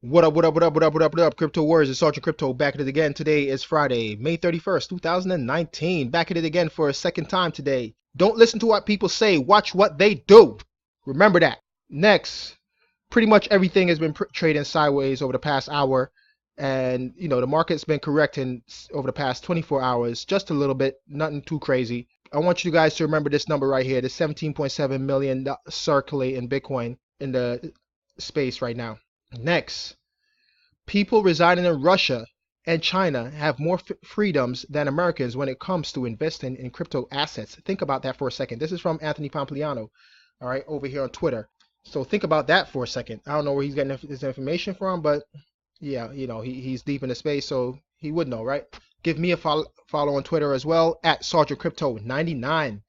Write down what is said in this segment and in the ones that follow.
What up, what up, what up, what up, what up, what up, Crypto Warriors, it's Sergeant Crypto, back at it again. Today is Friday, May 31st, 2019. Back at it again for a second time today. Don't listen to what people say, watch what they do. Remember that. Next, pretty much everything has been trading sideways over the past hour. And, the market's been correcting over the past 24 hours, just a little bit, nothing too crazy. I want you guys to remember this number right here, the 17.7 million circulating Bitcoin in the space right now. Next, people residing in Russia and China have more freedoms than Americans when it comes to investing in crypto assets. Think about that for a second. This is from Anthony Pompliano, all right, over here on Twitter. So think about that for a second. I don't know where he's getting his information from, but yeah, he's deep in the space, so he would know, right? Give me a follow on Twitter as well, at Sergeant Crypto 99.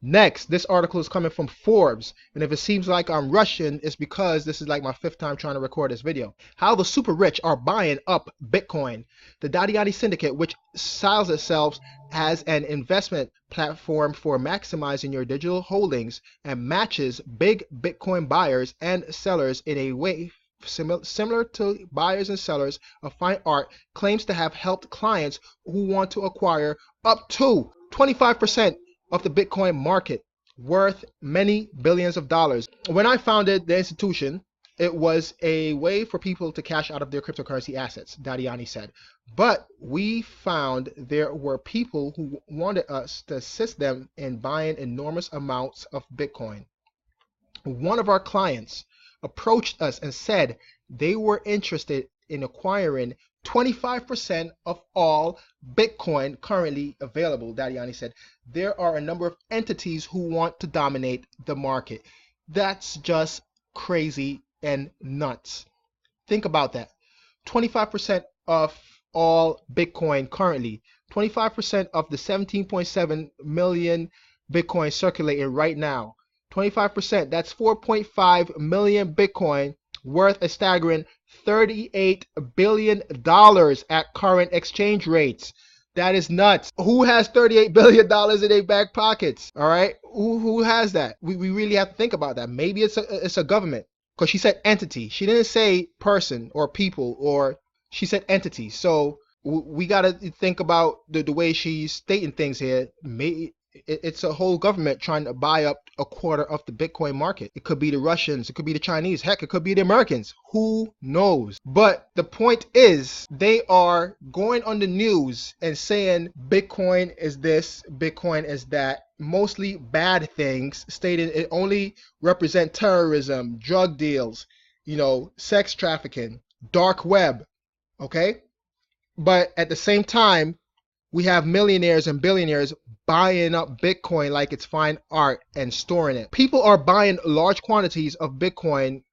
Next, this article is coming from Forbes, and if it seems like I'm rushing, it's because this is like my 5th time trying to record this video. How the super rich are buying up Bitcoin. The Dadiani Syndicate, which styles itself as an investment platform for maximizing your digital holdings and matches big Bitcoin buyers and sellers in a way similar to buyers and sellers of fine art, claims to have helped clients who want to acquire up to 25% of the Bitcoin market, worth many billions of dollars. When I founded the institution, it was a way for people to cash out of their cryptocurrency assets, Dadiani said. But we found there were people who wanted us to assist them in buying enormous amounts of Bitcoin. One of our clients approached us and said they were interested in acquiring 25% of all Bitcoin currently available, Dadiani said. There are a number of entities who want to dominate the market. That's just crazy and nuts. Think about that. 25% of all Bitcoin currently. 25% of the 17.7 million Bitcoin circulating right now. 25%, that's 4.5 million Bitcoin, worth a staggering $38 billion at current exchange rates. That is nuts. Who has $38 billion in their back pockets? All right, who has that? We really have to think about that. Maybe it's a government, because she said entity. She didn't say person or people, or she said entity. So we got to think about the way she's stating things here. Maybe it's a whole government trying to buy up a quarter of the Bitcoin market. It could be the Russians, it could be the Chinese, heck, it could be the Americans. Who knows? But the point is, they are going on the news and saying Bitcoin is this, Bitcoin is that, mostly bad things, stating it only represent terrorism, drug deals, sex trafficking, dark web, okay? But at the same time, we have millionaires and billionaires buying up Bitcoin like it's fine art and storing it. People are buying large quantities of Bitcoin,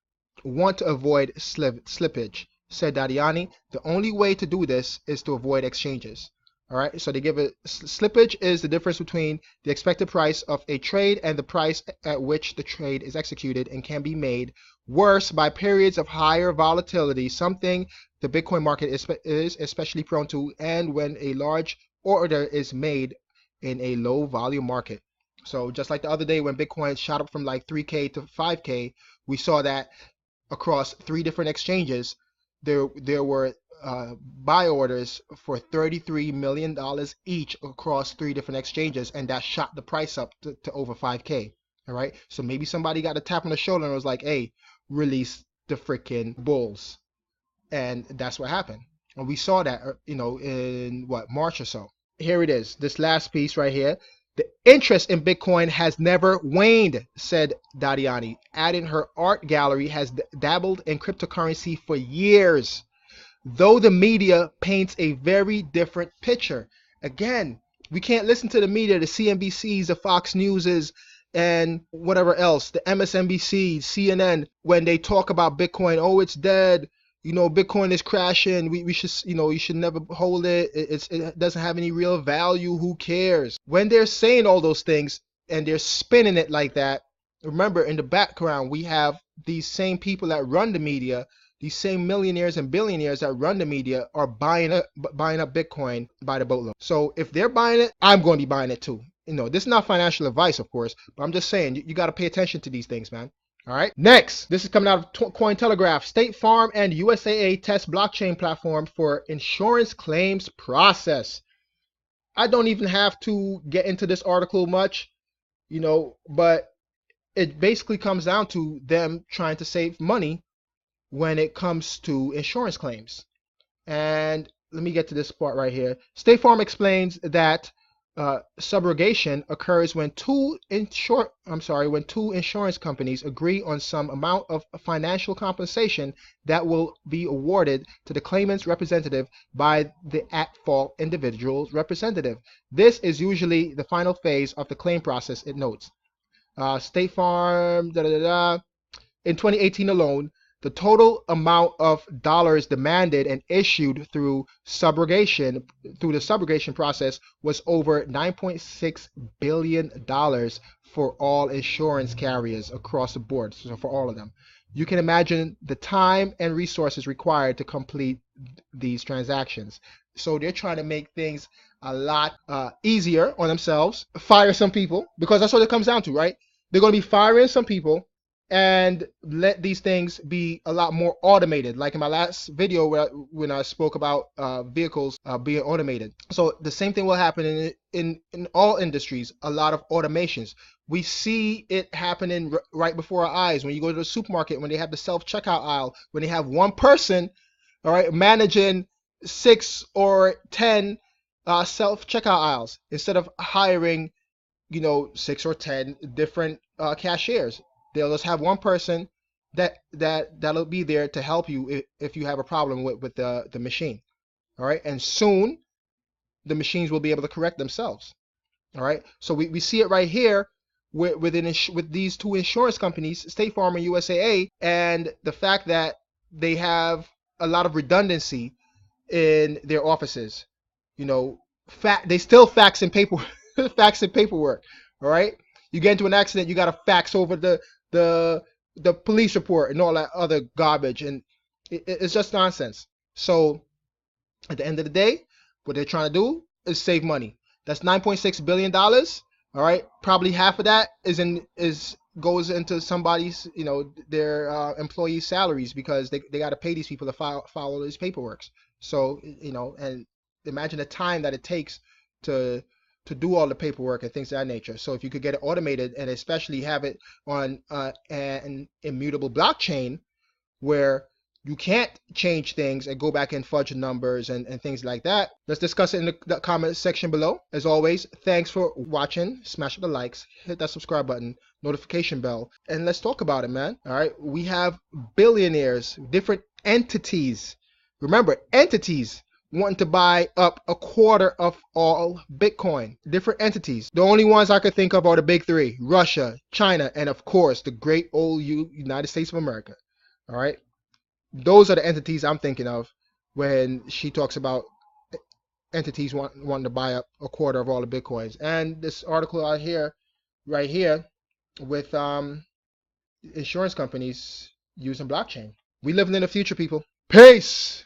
want to avoid slippage, said Dadiani. The only way to do this is to avoid exchanges. All right, so they give it slippage is the difference between the expected price of a trade and the price at which the trade is executed, and can be made worse by periods of higher volatility, something the Bitcoin market is especially prone to, and when a large order is made in a low volume market. So just like the other day when Bitcoin shot up from like 3K to 5K, we saw that across 3 different exchanges, there were buy orders for $33 million each across 3 different exchanges, and that shot the price up to over 5K. All right, so maybe somebody got a tap on the shoulder and was like, hey, release the freaking bulls. And that's what happened. And we saw that, in March or so. Here it is, this last piece right here. The interest in Bitcoin has never waned, said Dadiani, adding her art gallery has dabbled in cryptocurrency for years, though the media paints a very different picture. Again, we can't listen to the media, the CNBCs, the Fox Newses, and whatever else, the MSNBC, CNN, when they talk about Bitcoin. Oh, it's dead. Bitcoin is crashing. We should, you should never hold it. It doesn't have any real value. Who cares? When they're saying all those things and they're spinning it like that, remember, in the background, we have these same people that run the media, these same millionaires and billionaires that run the media are buying up Bitcoin by the boatload. So if they're buying it, I'm going to be buying it too. This is not financial advice, of course, but I'm just saying you got to pay attention to these things, man. All right. Next, this is coming out of Cointelegraph. State Farm and USAA test blockchain platform for insurance claims process. I don't even have to get into this article much, but it basically comes down to them trying to save money when it comes to insurance claims. And let me get to this part right here. State Farm explains that subrogation occurs when two insurance companies agree on some amount of financial compensation that will be awarded to the claimant's representative by the at-fault individual's representative. This is usually the final phase of the claim process, it notes. State Farm, in 2018 alone, the total amount of dollars demanded and issued through the subrogation process was over $9.6 billion for all insurance carriers across the board, so for all of them. You can imagine the time and resources required to complete these transactions. So they're trying to make things a lot easier on themselves, fire some people, because that's what it comes down to, right? They're going to be firing some people and let these things be a lot more automated, like in my last video when I spoke about vehicles being automated. So the same thing will happen in all industries, a lot of automations. We see it happening right before our eyes. When you go to the supermarket, when they have the self-checkout aisle, when they have one person, all right, managing 6 or 10 self-checkout aisles instead of hiring 6 or 10 different cashiers. They'll just have one person that'll be there to help you if you have a problem with the machine. All right, and soon the machines will be able to correct themselves. All right, so we see it right here with these two insurance companies, State Farm and USAA, and the fact that they have a lot of redundancy in their offices. They still fax and paperwork. All right, you get into an accident, you got to fax over the police report and all that other garbage, and it's just nonsense. So at the end of the day, what they're trying to do is save money. That's $9.6 billion. All right, probably half of that goes into somebody's, their employees' salaries, because they got to pay these people to follow these paperwork. So and imagine the time that it takes to do all the paperwork and things of that nature. So if you could get it automated, and especially have it on an immutable blockchain where you can't change things and go back and fudge numbers and things like that, let's discuss it in the comment section below. As always, thanks for watching. Smash the likes, hit that subscribe button, notification bell, and let's talk about it, man. All right, we have billionaires, different entities. Remember, entities wanting to buy up 1/4 of all Bitcoin. Different entities. The only ones I could think of are the big three: Russia, China, and of course the great old United States of America. All right, those are the entities I'm thinking of when she talks about entities wanting to buy up 1/4 of all the Bitcoins. And this article out here, right here, with insurance companies using blockchain. We living in the future, people. Peace.